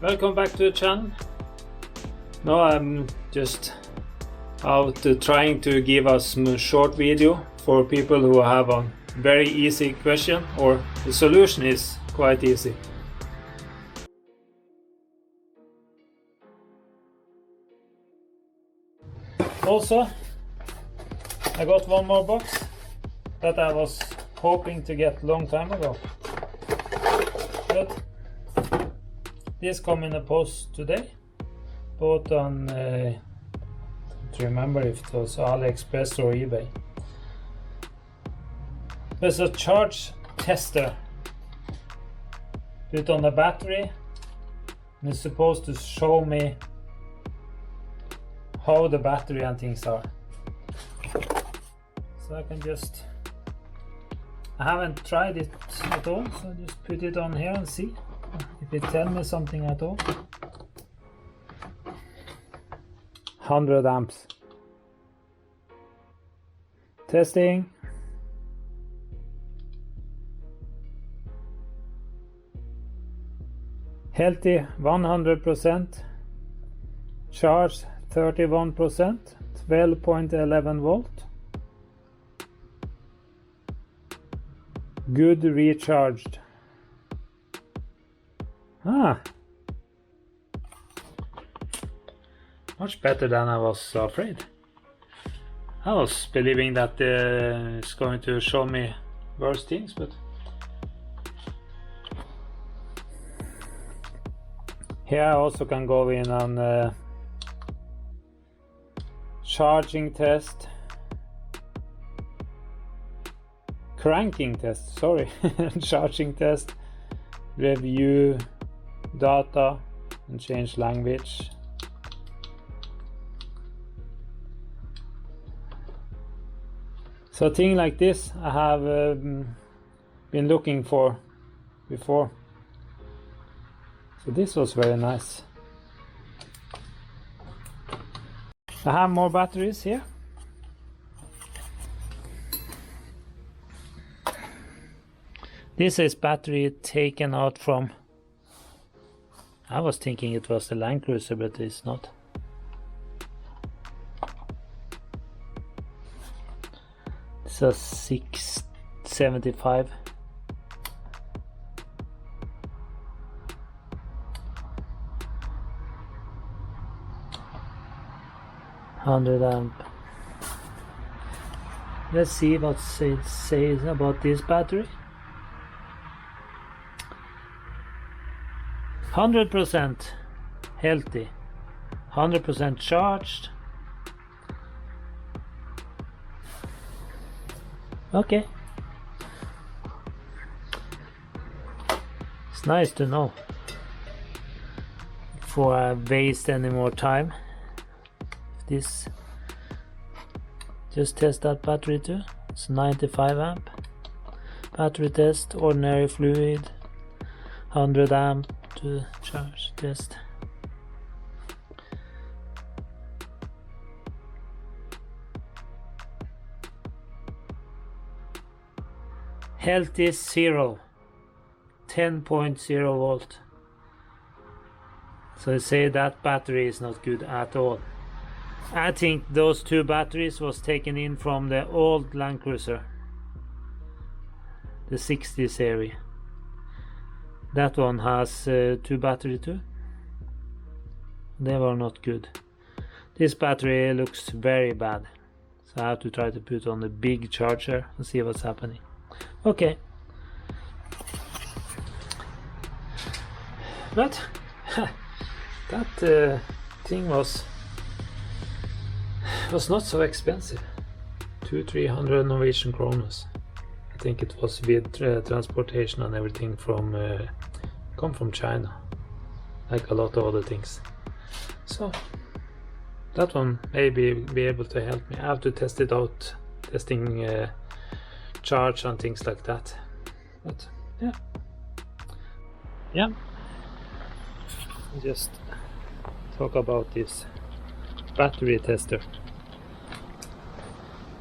Welcome back to the channel. Now I'm just out trying to give us a short video for people who have a very easy question, or the solution is quite easy. Also, I got one more box that I was hoping to get a long time ago, but this come in the post today, both on I don't remember if it was Aliexpress or eBay. There's a charge tester put on the battery, and it's supposed to show me how the battery and things are. So I can just, I haven't tried it at all, so I just put it on here and see if it tells me something at all. 100 amps. Testing. Healthy 100%. Charge 31%. 12.11 volt. Good recharged. Much better than I was afraid. I was believing that it's going to show me worse things, but here I also can go in on charging test, cranking test, sorry, charging test, review data, and change language. So a thing like this I have been looking for before. So this was very nice. I have more batteries here. This is battery taken out from, I was thinking it was the Land Cruiser, but it's not. It's a 675. $100 amp. Let's see what it says about this battery. 100% healthy, 100% charged. Okay, it's nice to know before I waste any more time. This, just test that battery too. It's 95 amp. Battery test, ordinary fluid, 100 amp to charge test. Health is 0, 10.0 volt. So I say that battery is not good at all. I think those two batteries was taken in from the old Land Cruiser, the 60 series. That one has two battery too. They were not good. This battery looks very bad, so I have to try to put on the big charger and see what's happening. Okay, but that thing was not so expensive. 200-300 Norwegian kroner. I think it was with transportation and everything from come from China, like a lot of other things. So that one maybe be able to help me. I have to test it out, testing charge and things like that. But yeah, just talk about this battery tester.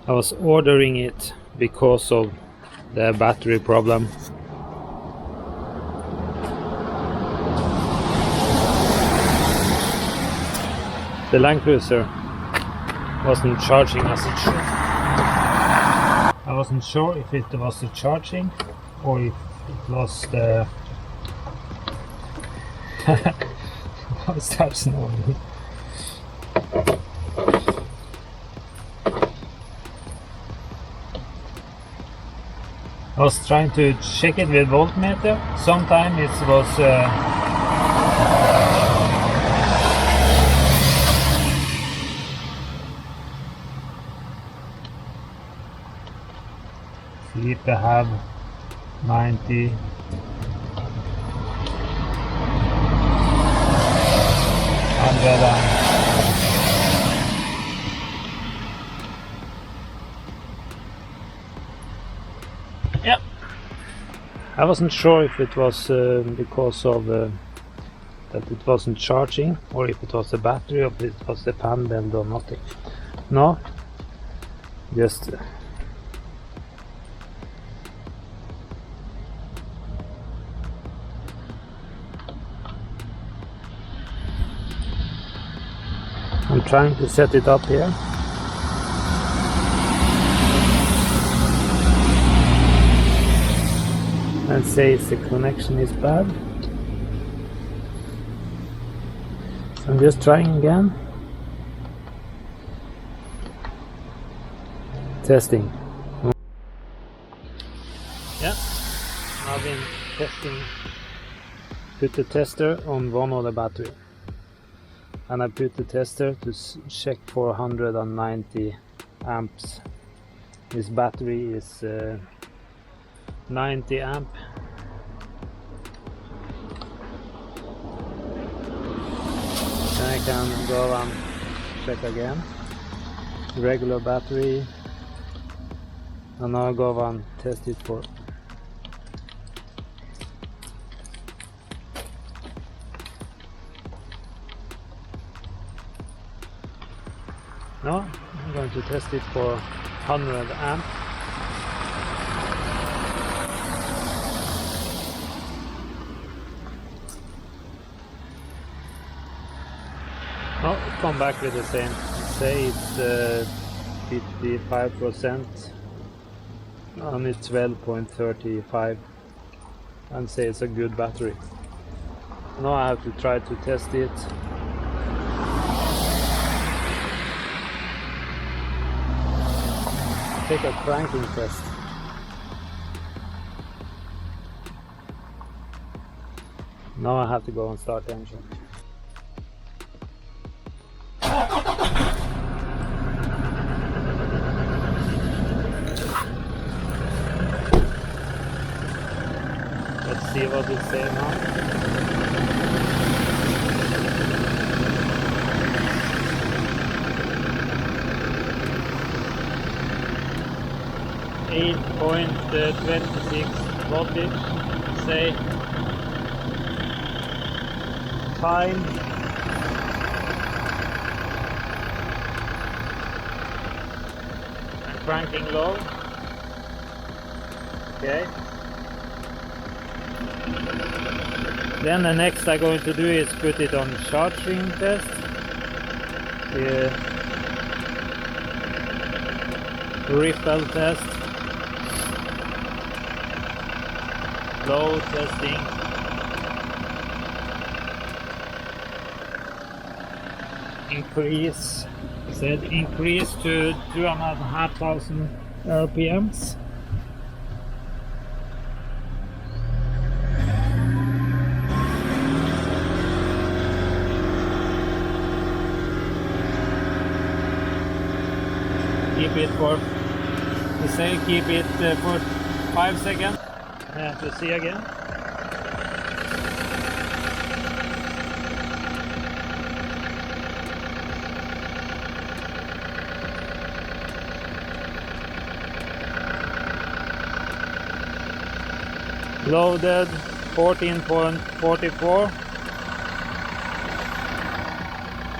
I was ordering it because of the battery problem. The Land Cruiser wasn't charging as it should. I wasn't sure if it was the charging or if it was the what starts normally. I was trying to check it with voltmeter. Sometimes it was see if I have 90. 100. Yep. I wasn't sure if it was because of that it wasn't charging, or if it was the battery, or if it was the pan bend or nothing. No, just I'm trying to set it up here. And say if the connection is bad. So I'm just trying again. Testing. Yeah, I've been testing. Put the tester on one of the battery. And I put the tester to check for 190 amps. This battery is 90 amp. Then I can go and check again. Regular battery. And now I go and test it for no, I'm going to test it for 100 amp. No, come back with the same. Say it's 55% and it's 12.35 and say it's a good battery. Now I have to try to test it. Take a cranking test. Now I have to go and start the engine. Let's see what it says now. 8.26 voltage, say time and cranking low. Okay. Then the next I'm going to do is put it on charging test. Ripple test. Load testing. Increase. Said increase to 2,500 RPMs. Keep it for, we say keep it for 5 seconds to see again. Loaded 14.44,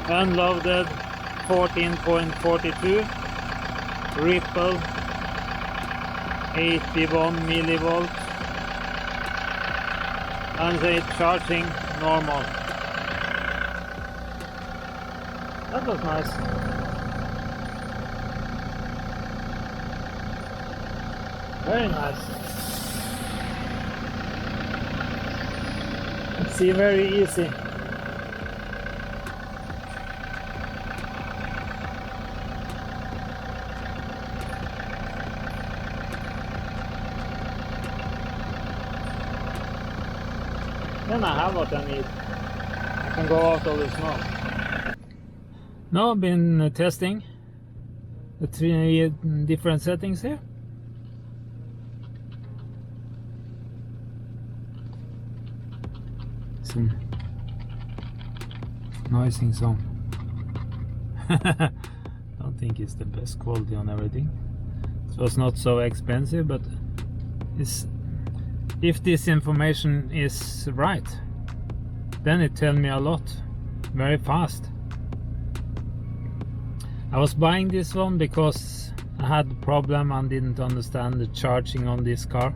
unloaded 14.42, ripple 81 millivolts, and the charging normal. That was nice. Very nice. Let's see, very easy. Then I have what I need. I can go out of the snow. Now I've been testing the 3 different settings here. Some noising song. Don't think it's the best quality on everything. So it's not so expensive, but it's, if this information is right, then it tells me a lot very fast. I was buying this one because I had a problem and didn't understand the charging on this car,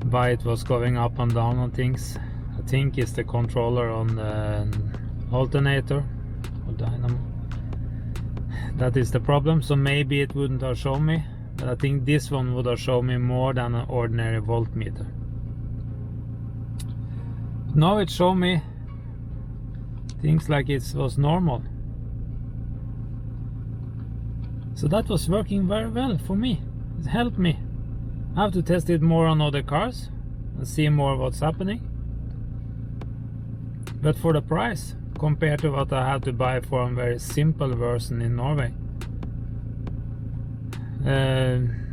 why it was going up and down on things. I think it's the controller on the alternator or dynamo that is the problem. So maybe it wouldn't have shown me, but I think this one would have shown me more than an ordinary voltmeter. Now it showed me things like it was normal. So that was working very well for me. It helped me. I have to test it more on other cars and see more what's happening. But for the price, compared to what I had to buy for a very simple version in Norway,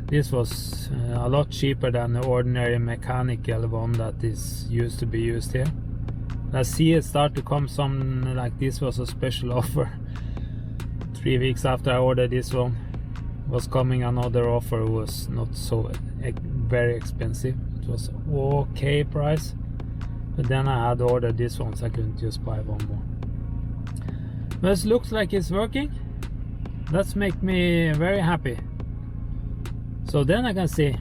this was a lot cheaper than the ordinary mechanical one that is used to be used here. I see it start to come some like this was a special offer. 3 weeks after I ordered this one was coming another offer, was not so very expensive. It was okay price, but then I had ordered this one, so I couldn't just buy one more. But it looks like it's working. That's make me very happy. So then I can see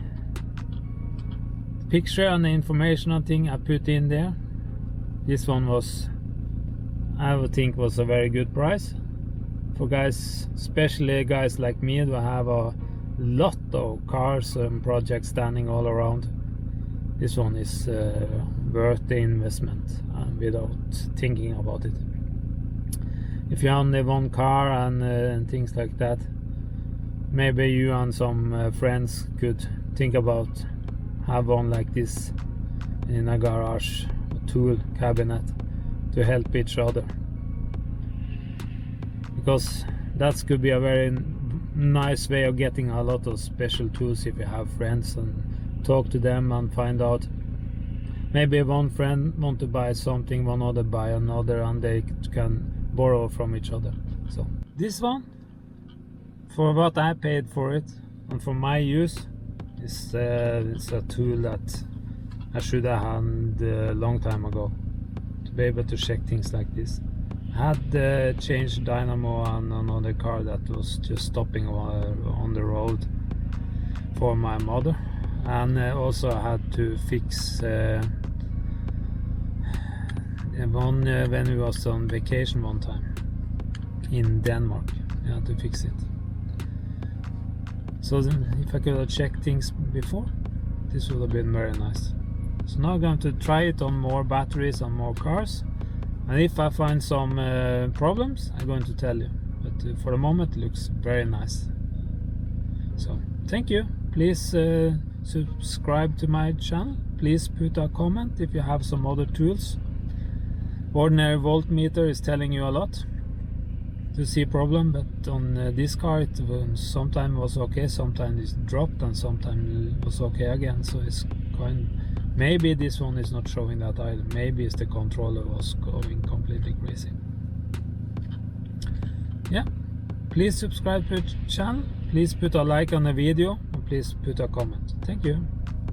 the picture and the information and thing I put in there. This one was, I would think, was a very good price for guys, especially guys like me who have a lot of cars and projects standing all around. This one is worth the investment without thinking about it. If you only one car and things like that, maybe you and some friends could think about have one like this in a garage tool cabinet to help each other, because that could be a very nice way of getting a lot of special tools if you have friends, and talk to them and find out maybe one friend want to buy something, one other buy another, and they can borrow from each other. So this one, for what I paid for it and for my use, it's a tool that I should have had a long time ago to be able to check things like this. I had changed dynamo on another car that was just stopping on the road for my mother, and also I had to fix one when we was on vacation one time in Denmark. I had to fix it. So if I could have checked things before, this would have been very nice. So now I'm going to try it on more batteries on more cars, and if I find some problems, I'm going to tell you. But for the moment, it looks very nice. So thank you. Please subscribe to my channel. Please put a comment if you have some other tools. Ordinary voltmeter is telling you a lot to see problem, but on this car it sometimes was okay, sometimes it dropped, and sometimes it was okay again. So it's maybe this one is not showing that either. Maybe it's the controller was going completely crazy. Yeah, please subscribe to the channel, please put a like on the video, and please put a comment. Thank you.